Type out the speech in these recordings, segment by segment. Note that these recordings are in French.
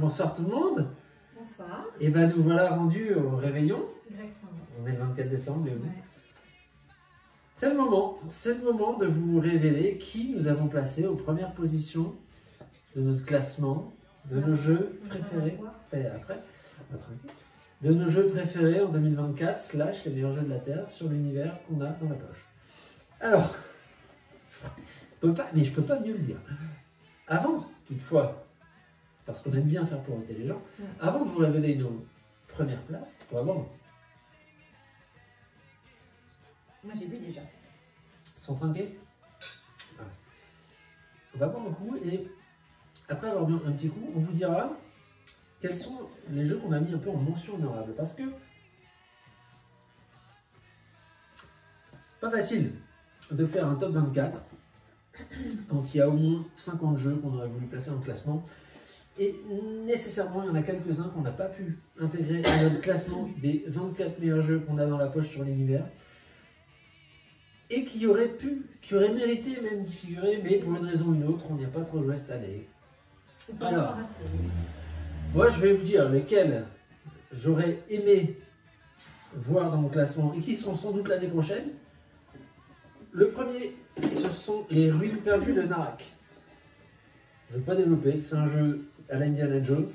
bonsoir tout le monde. Bonsoir. Et ben nous voilà rendus au réveillon. Exactement. On est le 24 décembre, Léo. Ouais. C'est le moment de vous révéler qui nous avons placé aux premières positions de notre classement, de nos jeux préférés. Après, de nos jeux préférés en 2024, / les meilleurs jeux de la Terre sur l'univers qu'on a dans la poche. Alors, je peux pas mieux le dire. Avant, toutefois, parce qu'on aime bien faire pleurer les gens, avant de vous révéler nos premières places, on va voir. Moi j'ai bu déjà. Sans trinquer. Ouais. On va boire un coup et après avoir bu un petit coup, on vous dira quels sont les jeux qu'on a mis un peu en mention honorable. Parce que pas facile de faire un top 24 quand il y a au moins 50 jeux qu'on aurait voulu placer en classement. Et nécessairement, il y en a quelques-uns qu'on n'a pas pu intégrer à notre classement des 24 meilleurs jeux qu'on a dans la poche sur l'univers. Et qui auraient mérité même d'y figurer, mais pour une raison ou une autre, on n'y a pas trop joué cette année. Alors, moi je vais vous dire lesquels j'aurais aimé voir dans mon classement et qui sont sans doute l'année prochaine. Le premier, ce sont les Ruines perdues de Narak. Je ne vais pas développer, c'est un jeu à la Indiana Jones.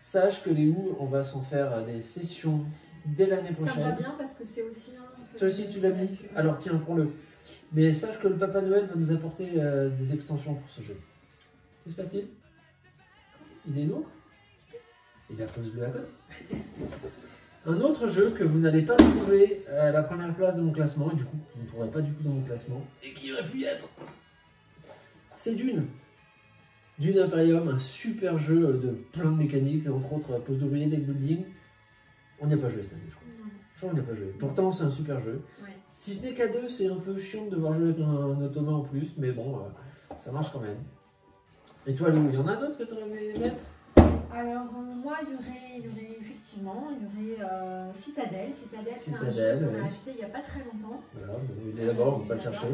Sache que Léo, on va s'en faire des sessions dès l'année prochaine. Ça va bien parce que c'est aussi un... Toi aussi tu l'as mis? Alors tiens, prends-le. Mais sache que le Papa Noël va nous apporter des extensions pour ce jeu. Que se passe-t-il? Il est lourd? Eh bien, pose-le à côté. Un autre jeu que vous n'allez pas trouver à la première place de mon classement, et du coup, vous ne trouverez pas du tout dans mon classement, et qui aurait pu y être, c'est Dune. Dune Imperium, un super jeu de plein de mécaniques, entre autres poste d'ouvrier, deck building. On n'y a pas joué cette année, je crois. Je crois qu'on n'y a pas joué. Pourtant, c'est un super jeu. Ouais. Si ce n'est qu'à deux, c'est un peu chiant de devoir jouer avec un automate en plus, mais bon, ça marche quand même. Et toi, Lou, il y en a d'autres que tu aurais aimé mettre? Alors, moi, il y aurait effectivement, Citadel. Citadel, c'est un jeu qu'on a acheté il n'y a pas très longtemps. Voilà, il est là-bas, on ne va pas le chercher.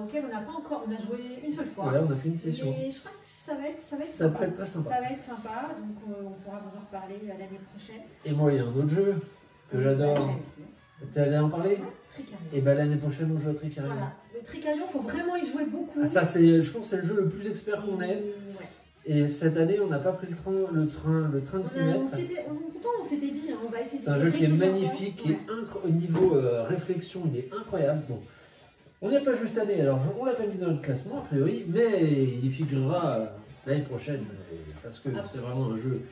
Auquel on n'a pas encore, on a joué une seule fois. Voilà, on a fait une session. Et je crois que ça va être sympa. Ça peut être très sympa. Ça va être sympa, donc on pourra vous en reparler l'année prochaine. Et moi, il y a un autre jeu que j'adore. Tu allais en parler? Tricarion. Et bien l'année prochaine, on joue à Tricarion. Voilà, le Tricarion, il faut vraiment y jouer beaucoup. Ah, ça, je pense que c'est le jeu le plus expert qu'on ait. Ouais. Et cette année, on n'a pas pris le train de s'y mettre. Pourtant, on s'était dit, on va essayer de... C'est un jeu qui est magnifique, qui est au niveau réflexion, il est incroyable. Bon, on n'y a pas joué cette année, alors on l'a pas mis dans notre classement, a priori, mais il y figurera l'année prochaine, parce que c'est vraiment un jeu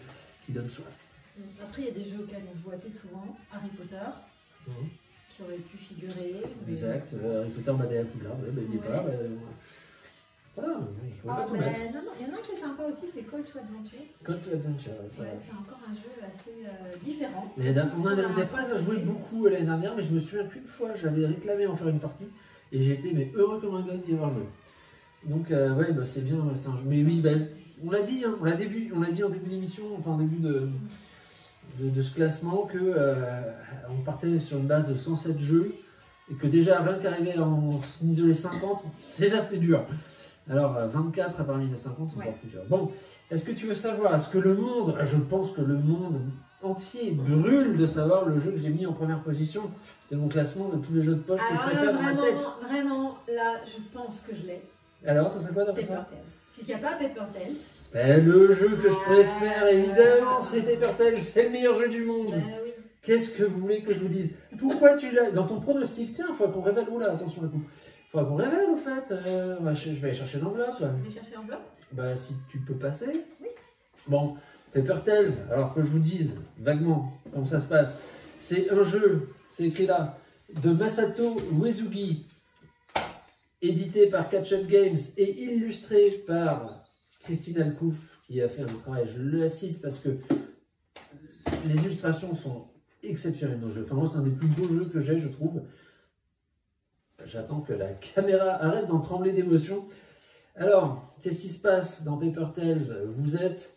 qui donne soif. Après, il y a des jeux auxquels on joue assez souvent, Harry Potter, qui aurait pu figurer. Exact, Harry Potter, Bataille à Poudlard, il n'y est pas. Voilà, il ne faut pas tout mettre. Non, il y en a un qui est sympa aussi, c'est Call to Adventure. Call to Adventure, ça va. C'est encore un jeu assez différent. On n'avait pas joué beaucoup l'année dernière, mais je me souviens qu'une fois, j'avais réclamé en faire une partie, et j'ai été heureux comme un gosse d'y avoir joué. Donc, ouais, c'est bien, c'est un jeu. Mais oui, on l'a dit, on l'a dit en début d'émission, enfin en début de ce classement, que on partait sur une base de 107 jeux, et que déjà, rien qu'arriver à en isoler 50, déjà c'était dur. Alors, 24 parmi les 50, c'est encore plus dur. Bon, est-ce que tu veux savoir, est-ce que le monde, je pense que le monde entier brûle de savoir le jeu que j'ai mis en première position de mon classement de tous les jeux de poche que je préfère dans ma tête? Vraiment, là, je pense que je l'ai. Alors, ça serait quoi d'après toi? Paper Tales. S'il n'y a pas Paper Tales... Ben, le jeu que je préfère, évidemment, c'est Paper Tales, c'est le meilleur jeu du monde. Oui. Qu'est-ce que vous voulez que je vous dise? Pourquoi tu l'as dans ton pronostic? Tiens, il faut qu'on révèle. Oula, attention la coupe. Il faudra qu'on révèle, au fait. Je vais aller chercher l'enveloppe. Je vais chercher l'enveloppe. Bah, si tu peux passer. Oui. Bon, Paper Tales, alors que je vous dise vaguement comment ça se passe, c'est un jeu, c'est écrit là, de Masato Uesugi, édité par Catch Up Games et illustré par Christine Alcouf, qui a fait un travail, je la cite parce que les illustrations sont exceptionnelles dans le jeu. Enfin, moi, c'est un des plus beaux jeux que j'ai, je trouve. J'attends que la caméra arrête d'en trembler d'émotion. Alors, qu'est-ce qui se passe dans Paper Tales? Vous êtes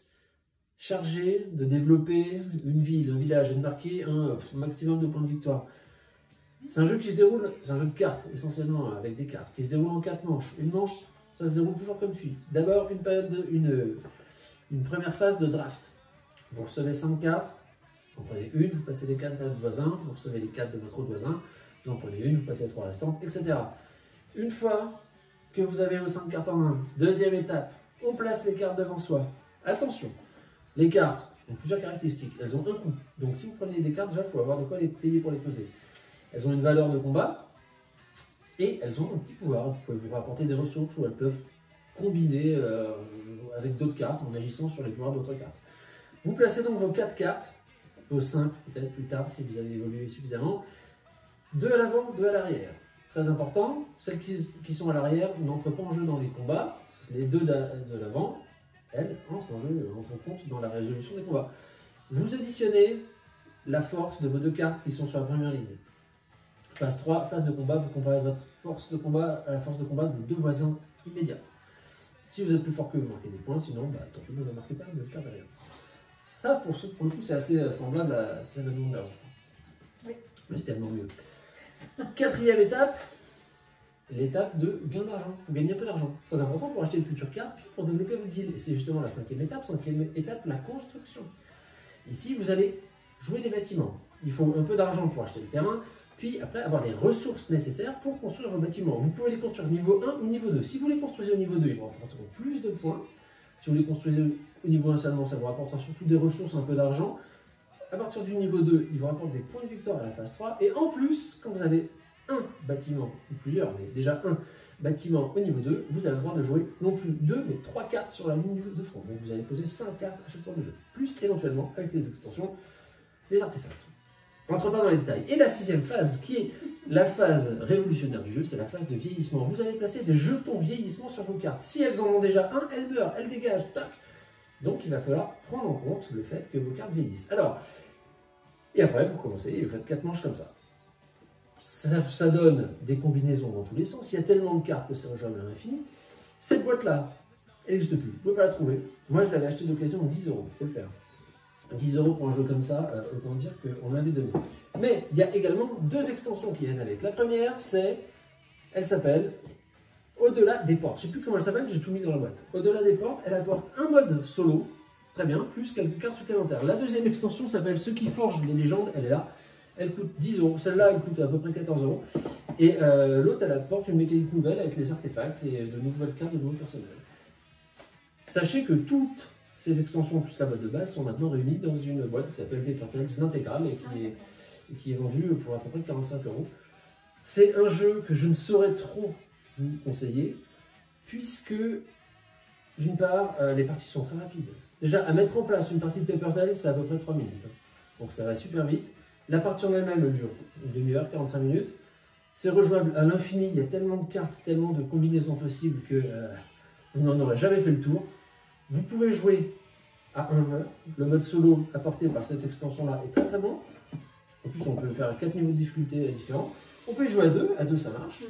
chargé de développer une ville, un village, et de marquer un maximum de points de victoire. C'est un jeu qui se déroule, c'est un jeu de cartes, essentiellement, avec des cartes, qui se déroule en 4 manches. Une manche, ça se déroule toujours comme suit. D'abord, une première phase de draft. Vous recevez 5 cartes, vous en prenez une, vous passez les 4 de votre voisin, vous recevez les 4 de votre autre voisin, vous en prenez une, vous passez les 3 restantes, etc. Une fois que vous avez vos 5 cartes en main, deuxième étape, on place les cartes devant soi. Attention, les cartes ont plusieurs caractéristiques, elles ont un coût. Donc si vous prenez des cartes, déjà, il faut avoir de quoi les payer pour les poser. Elles ont une valeur de combat et elles ont un petit pouvoir. Vous pouvez vous rapporter des ressources ou elles peuvent combiner avec d'autres cartes en agissant sur les pouvoirs d'autres cartes. Vous placez donc vos 4 cartes, vos 5 peut-être plus tard si vous avez évolué suffisamment, 2 à l'avant, 2 à l'arrière. Très important, celles qui sont à l'arrière n'entrent pas en jeu dans les combats. Les 2 de l'avant, elles entrent en compte dans la résolution des combats. Vous additionnez la force de vos 2 cartes qui sont sur la première ligne. Phase 3, phase de combat, vous comparez votre force de combat à la force de combat de vos 2 voisins immédiats. Si vous êtes plus fort que vous, marquez des points, sinon, bah, tant pis, vous ne marquez pas, ne perdez rien. Ça, pour le coup, c'est assez semblable à Seven Wonders. Oui. Mais c'est tellement mieux. 4e étape, l'étape de gain d'argent. Gagner un peu d'argent. Très important pour acheter de futures cartes, puis pour développer votre ville. Et c'est justement la 5e étape. 5e étape, la construction. Ici, vous allez jouer des bâtiments. Il faut un peu d'argent pour acheter le terrain, puis après avoir les ressources nécessaires pour construire vos bâtiments. Vous pouvez les construire niveau 1 ou niveau 2. Si vous les construisez au niveau 2, ils vous rapporteront plus de points. Si vous les construisez au niveau 1 seulement, ça vous rapportera surtout des ressources, un peu d'argent. À partir du niveau 2, il vous rapporte des points de victoire à la phase 3. Et en plus, quand vous avez un bâtiment, ou plusieurs, mais déjà un bâtiment au niveau 2, vous avez le droit de jouer non plus 2, mais 3 cartes sur la ligne de front. Donc vous allez poser 5 cartes à chaque tour de jeu. Plus éventuellement, avec les extensions, les artefacts. On rentre pas dans les détails. Et la 6e phase, qui est la phase révolutionnaire du jeu, c'est la phase de vieillissement. Vous allez placer des jetons vieillissement sur vos cartes. Si elles en ont déjà un, elles meurent, elles dégagent, tac. Donc il va falloir prendre en compte le fait que vos cartes vieillissent. Alors, et après vous recommencez et vous faites 4 manches comme ça. Ça donne des combinaisons dans tous les sens. Il y a tellement de cartes que c'est rejouable à l'infini. Cette boîte-là, elle n'existe plus. Vous ne pouvez pas la trouver. Moi, je l'avais acheté d'occasion 10 €. Il faut le faire. 10 € pour un jeu comme ça, autant dire qu'on me l'avait donné. Mais il y a également 2 extensions qui viennent avec. La première, elle s'appelle Au-delà des portes. Je ne sais plus comment elle s'appelle, j'ai tout mis dans la boîte. Au-delà des portes, elle apporte un mode solo, très bien, plus quelques cartes supplémentaires. La deuxième extension s'appelle Ceux qui forgent les légendes, elle est là. Elle coûte 10 €. Celle-là, elle coûte à peu près 14 €. Et l'autre, elle apporte une mécanique nouvelle avec les artefacts et de nouvelles cartes de nouveaux personnages. Sachez que toutes ces extensions plus la boîte de base sont maintenant réunies dans une boîte qui s'appelle Paper Tales, l'intégrale, et qui est vendue pour à peu près 45 €. C'est un jeu que je ne saurais trop vous conseiller, puisque d'une part, les parties sont très rapides. Déjà, à mettre en place une partie de Paper Tales, c'est à peu près 3 minutes. Donc ça va super vite. La partie en elle-même, elle dure une demi-heure, 45 minutes. C'est rejouable à l'infini, il y a tellement de cartes, tellement de combinaisons possibles que vous n'en aurez jamais fait le tour. Vous pouvez jouer à un joueur. Le mode solo apporté par cette extension-là est très très bon. En plus, on peut faire 4 niveaux de difficulté différents. On peut jouer à 2 ça marche.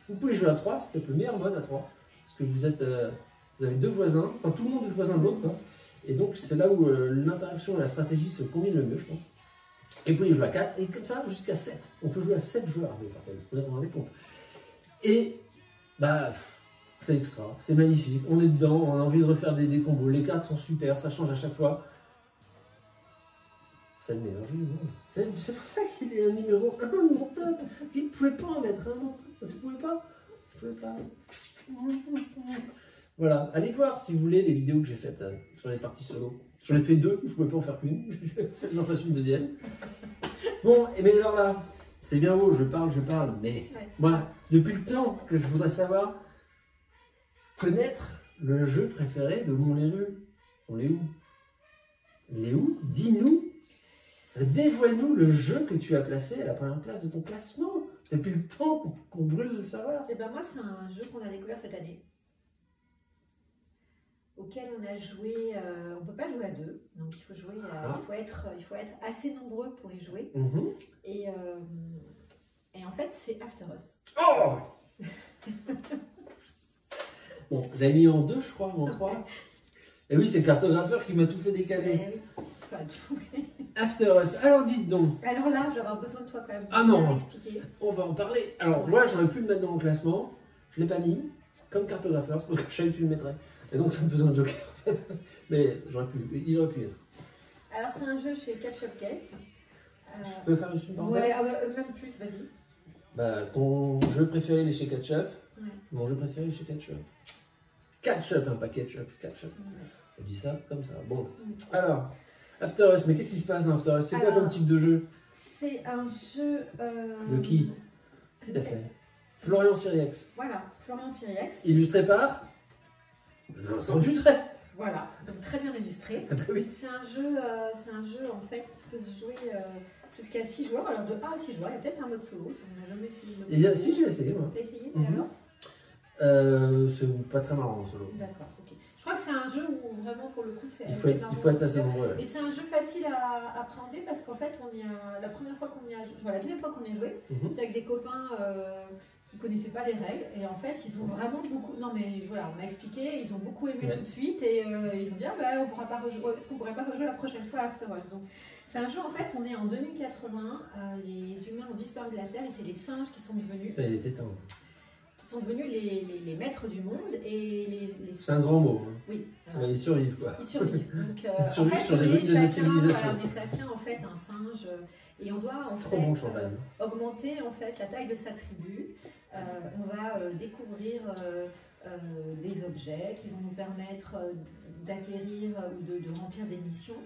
Vous pouvez jouer à 3, c'est peut-être le meilleur mode à 3. Parce que vous avez 2 voisins, enfin tout le monde est le voisin de l'autre. Et donc c'est là où l'interaction et la stratégie se combinent le mieux, je pense. Et vous pouvez jouer à 4, et comme ça jusqu'à 7. On peut jouer à 7 joueurs, vous vous rendez compte. Et bah, c'est extra, c'est magnifique, on est dedans, on a envie de refaire des combos. Les cartes sont super, ça change à chaque fois. C'est le meilleur jeu du monde. C'est pour ça qu'il est un numéro 1 de mon top. Il ne pouvait pas en mettre un autre. Vous ne pouvez pas. Voilà, allez voir si vous voulez les vidéos que j'ai faites sur les parties solo. J'en ai fait 2, je ne pouvais pas en faire qu'une. J'en fasse une deuxième. Bon, et bien alors là, c'est bien beau, je parle, mais moi, depuis le temps que je voudrais savoir connaître le jeu préféré de Montléru. On l'est où? Il est où? Dis-nous. Dévoile-nous le jeu que tu as placé à la première place de ton classement. Depuis le temps qu'on brûle le savoir. Et ben moi, c'est un jeu qu'on a découvert cette année, auquel on a joué. On ne peut pas jouer à 2, donc il faut jouer. Il faut être assez nombreux pour y jouer. Et en fait, c'est After Us. Oh. Bon, je l'ai mis en 2, je crois, ou en 3. Et oui, c'est le cartographeur qui m'a tout fait décaler. Oui. Enfin, After Us. Alors dites donc. Alors là, j'aurais besoin de toi quand même. Ah non. On va en parler. Alors moi, j'aurais pu le mettre dans mon classement. Je ne l'ai pas mis comme cartographeur, parce que je savais que tu le mettrais. Et donc ça me faisait un joker en fait. Mais j'aurais pu. Il aurait pu être. Alors c'est un jeu chez Ketchup Games. Je peux faire une parenthèse? Ouais, même plus, vas-y. Bah, ton jeu préféré, il est chez Ketchup. Ouais. Mon jeu préféré, il est chez Ketchup. Ketchup, hein, pas Ketchup, Ketchup. Ouais. On dit ça comme ça. Bon, alors, After Us, mais qu'est-ce qui se passe dans After Us? C'est quoi comme type de jeu? C'est un jeu... De qui? Tout à fait. Florian Siriex. Voilà, Florian Siriex. Illustré par Vincent Dutray. Voilà, donc très bien illustré. Ah bah oui. C'est un jeu en fait qui peut se jouer jusqu'à 6 joueurs. Alors de 1 à 6 joueurs, il y a peut-être un mode solo. On n'a jamais essayé. Si, j'ai essayé moi. T'as essayé alors c'est pas très marrant en solo. D'accord, ok. Je crois que c'est un jeu où vraiment pour le coup c'est. Il faut être assez nombreux. Et c'est un jeu facile à appréhender parce qu'en fait on y a la première fois qu'on y a joué, enfin la deuxième fois qu'on y a joué, c'est avec des copains qui ne connaissaient pas les règles et en fait ils ont vraiment beaucoup. Non mais voilà, on a expliqué, ils ont beaucoup aimé tout de suite et ils ont dit on pourra pas rejouer. Est-ce qu'on pourrait pas rejouer la prochaine fois After Us? Donc c'est un jeu en fait, on est en 2080, les humains ont disparu de la Terre et c'est les singes qui sont devenus. Il était temps. Sont devenus les maîtres du monde et les c'est un grand mot. Hein. Oui. Ils survivent quoi. Ils survivent. Donc, ils survivent en fait, sur les ruines de notre civilisation. Voilà, on est chacun en fait un singe et on doit en trop bon, champagne. Augmenter en fait la taille de sa tribu. On va découvrir des objets qui vont nous permettre d'acquérir ou de remplir des missions.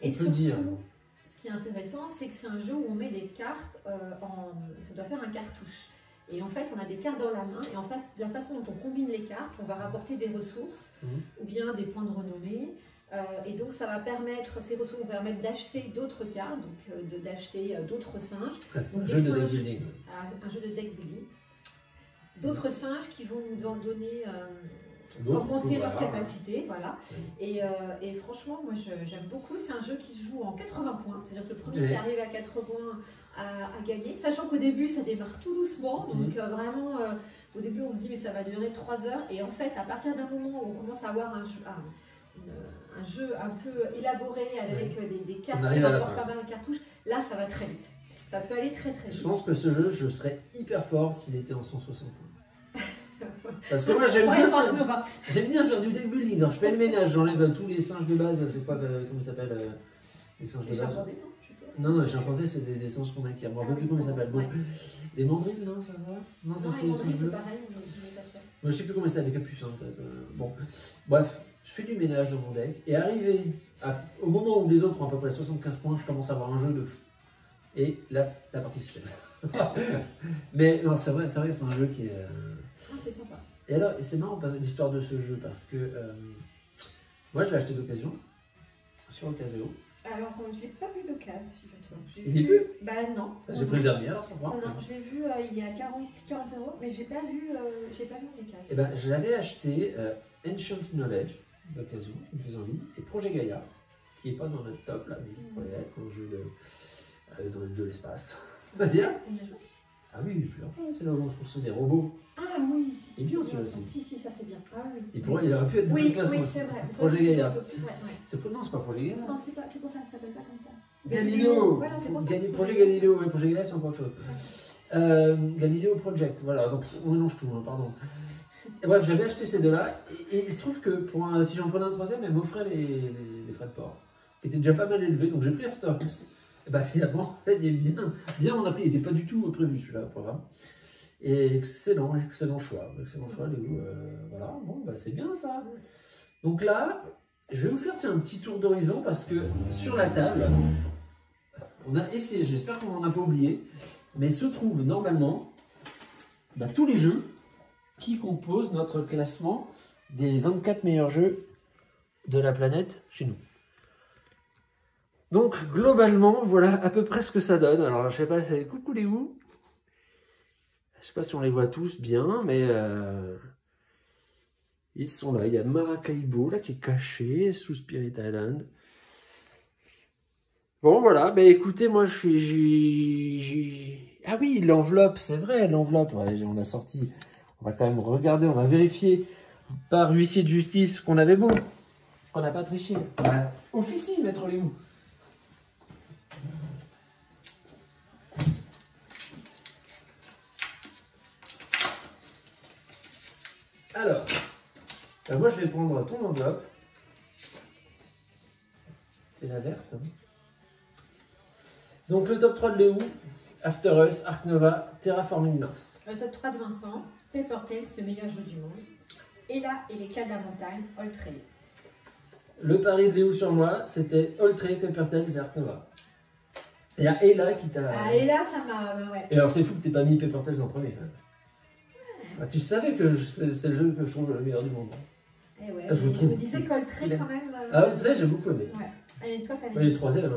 Et surtout, ce qui est intéressant, c'est que c'est un jeu où on met des cartes ça doit faire un cartouche. Et en fait, on a des cartes dans la main et en face, de la façon dont on combine les cartes, on va rapporter des ressources ou bien des points de renommée. Et donc, ça va permettre, ces ressources vont permettre d'acheter d'autres cartes, donc d'acheter d'autres singes. C'est un jeu de deck building. Un jeu de deck building. D'autres singes qui vont nous en donner, augmenter leurs capacités. Voilà. Et franchement, moi, j'aime beaucoup. C'est un jeu qui se joue en 80 points. C'est-à-dire que le premier qui arrive à 80 points à gagner, sachant qu'au début ça démarre tout doucement, donc vraiment au début on se dit mais ça va durer 3 heures et en fait à partir d'un moment où on commence à avoir un jeu un peu élaboré avec des cartes qui rapportent pas mal de cartouches, là ça va très vite, ça peut aller très vite. Je pense que ce jeu je serais hyper fort s'il était en 160 points. Parce que moi j'aime bien faire du deck building, alors, je fais le ménage, j'enlève tous les singes de base, c'est quoi, comment ça s'appelle, les singes de base. Non, les chimpanzés, c'est des singes qu'on acquiert. Je ne me rappelle plus comment ils s'appellent. Bon. Des mandrilles, non, ça va? Non, ça c'est les singes bleus. Moi, je ne sais plus comment ça s'appelle, des capucins peut-être. Bon, bref, je fais du ménage dans mon deck. Et arrivé au moment où les autres ont à peu près 75 points, je commence à avoir un jeu de fou. Et là, la partie se fait. Mais non, c'est vrai que c'est un jeu qui est. C'est sympa. Et alors, c'est marrant l'histoire de ce jeu parce que moi, je l'ai acheté d'occasion sur Ocaseo. Alors, je ne l'ai pas vu d'occasion, figure-toi. Il est vu? Bah non. J'ai pris le dernier alors, non, je l'ai vu il y a 40 €, mais je n'ai pas vu en occasion. Eh ben, je l'avais acheté Ancient Knowledge d'occasion, qui me faisait envie, et Projet Gaia, qui n'est pas dans notre top là, mais qui pourrait être un jeu de l'espace. On va dire. Ah oui, plusieurs fois, c'est là où on se construit des robots. Ah oui, si. Il est bien celui-là aussi. Si, ça c'est bien. Ah oui. Il aurait pu être dans le classement. Oui, c'est vrai. Projet Gaïa. Non, c'est pas Projet Gaïa. Non, c'est pour ça que ça s'appelle pas comme ça. Galileo. Voilà, c'est pour ça. Projet Galileo, oui, Projet Gaïa, c'est encore autre chose. Galileo Project, voilà, donc on mélange tout, hein, pardon. Et bref, j'avais acheté ces deux-là, et il se trouve que si j'en prenais un troisième, elle m'offrait les frais de port, qui étaient déjà pas mal élevés, donc j'ai pris After Us. Et bah finalement, il est bien mon appris, il n'était pas du tout prévu celui-là, au programme. Et excellent choix, Lego, voilà, bon bah c'est bien ça. Donc là, je vais vous faire un petit tour d'horizon parce que sur la table, on a essayé, j'espère qu'on n'en a pas oublié, mais se trouvent normalement tous les jeux qui composent notre classement des 24 meilleurs jeux de la planète chez nous. Donc, globalement, voilà à peu près ce que ça donne. Alors, je sais pas, coucou les où. Je sais pas si on les voit tous bien, mais ils sont là. Il y a Maracaibo, là, qui est caché, sous Spirit Island. Bon, voilà. Ben, écoutez, moi, je suis... Ah oui, l'enveloppe, c'est vrai, l'enveloppe. Ouais, on a sorti... On va quand même regarder, on va vérifier par huissier de justice qu'on avait bon. Qu'on n'a pas triché. Voilà. Officie, maître Léou. Alors, moi je vais prendre ton enveloppe. C'est la verte. Hein. Donc le top 3 de Léo, After Us, Ark Nova, Terraforming Mars. Le top 3 de Vincent, Paper Tales, le meilleur jeu du monde. Ella et les cas de la montagne, All Trail. Le pari de Léo sur moi, c'était All Trail, Paper Tales et Ark Nova. Il y a Ella qui t'a... Ah, Ella, ça m'a... ouais. Et alors c'est fou que t'aies pas mis Paper Tales en premier. Quand même. Ah, tu savais que c'est le jeu que je trouve le meilleur du monde. Eh ouais, je me disais qu'All Trail quand même... Ah, All Trail, j'ai beaucoup aimé. Ouais. Et toi, t'as Oui, le troisième.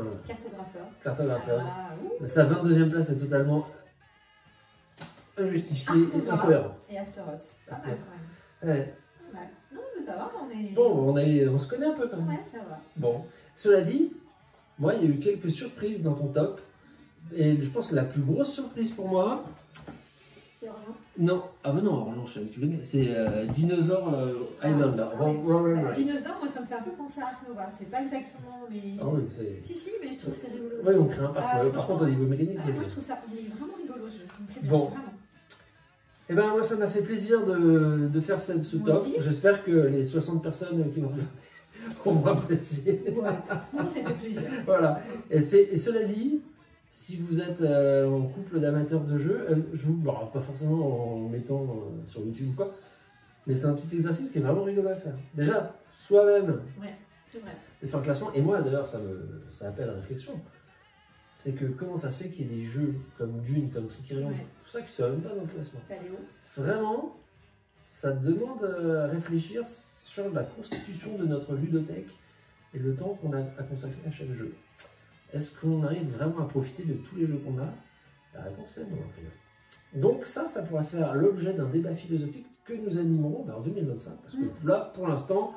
Cartographers. Ah, sa 22e place est totalement injustifiée et incohérente. Et After Us. Pas mal quand même. Ouais. Ouais. Non, mais ça va, on est... Bon, on se connaît un peu quand même. Ouais, ça va. Bon, cela dit, moi, il y a eu quelques surprises dans ton top. Et je pense que la plus grosse surprise pour moi... C'est Orlan? Non, ah bah non, Orlan, je savais que tu l'aimais. C'est Dinosaur Island, là. Dinosaur, moi, ça me fait un peu penser à Ark Nova. C'est pas exactement, mais... Ah oui, c'est... Si, mais je trouve que c'est rigolo. Oui, on crée un parc. Par contre, au niveau mécanique, c'est... Moi, je trouve ça vraiment rigolo. Bon. Et ben moi, ça m'a fait plaisir de faire ce top. J'espère que les 60 personnes qui l'ont regardé vont apprécier. Ouais, moi, ça fait plaisir. Voilà. Et cela dit, si vous êtes en couple d'amateurs de jeux, je vous, bon, pas forcément en mettant sur YouTube ou quoi, mais c'est un petit exercice qui est vraiment rigolo à faire. Déjà, soi-même, ouais, c'est vrai. De faire un classement. Et moi, d'ailleurs, ça appelle réflexion. C'est que comment ça se fait qu'il y ait des jeux comme Dune, comme Trickerion, tout ça qui ne soient même pas dans le classement. Vraiment, ça demande à réfléchir sur la constitution de notre ludothèque et le temps qu'on a à consacrer à chaque jeu. Est-ce qu'on arrive vraiment à profiter de tous les jeux qu'on a? La réponse est non. Donc ça pourrait faire l'objet d'un débat philosophique que nous animerons en 2025. Parce que là, pour l'instant,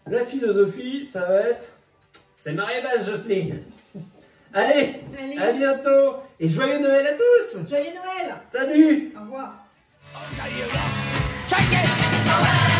la philosophie, ça va être... C'est marée basse, Jocelyne. Allez, à bientôt et joyeux Noël à tous. Joyeux Noël. Salut. Au revoir. Take it away!